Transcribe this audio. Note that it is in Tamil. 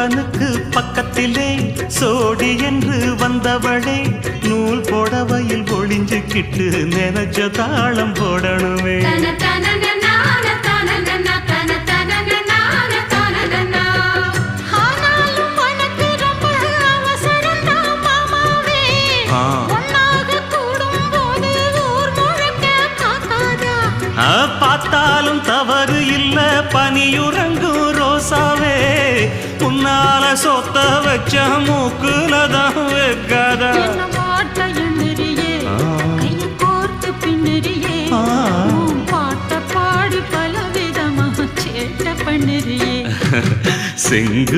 தோழனுக்கு பக்கத்திலே சோடி என்று வந்தவளே நூல் போடவையில் ஒளிஞ்சுக்கிட்டு நினைச்ச தாளம் போடணுமே. பார்த்தாலும் தவறு இல்ல பனியுறங்கும் ரோசாவே உன்னால சொத்த வச்ச மூக்குலதான் வைக்காதா. பாட்ட பாடி பல விதமாக சேட்ட பண்ணுறியே. செங்கு